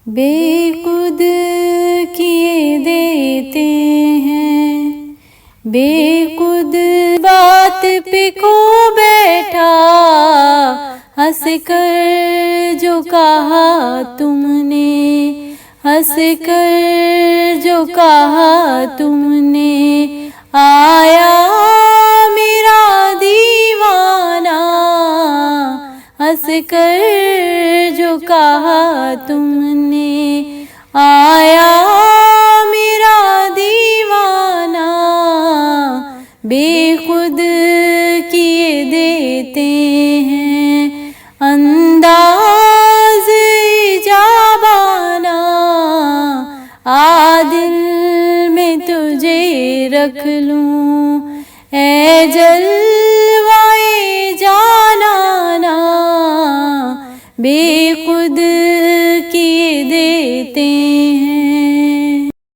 بے خود کیے دیتے ہیں، بے خود بات پہ کھو بیٹھا، ہنس کر جو کہا تم نے، ہنس کر جو کہا تم نے، آیا میرا دیوانہ، ہنس کر جو کہا تم نے، آیا میرا دیوانہ، بے خود کیے دیتے ہیں انداز ایجابانہ، آ دل میں تجھے رکھ لوں اے جلوائے جانانا، بے خود کیے دیتے ہیں۔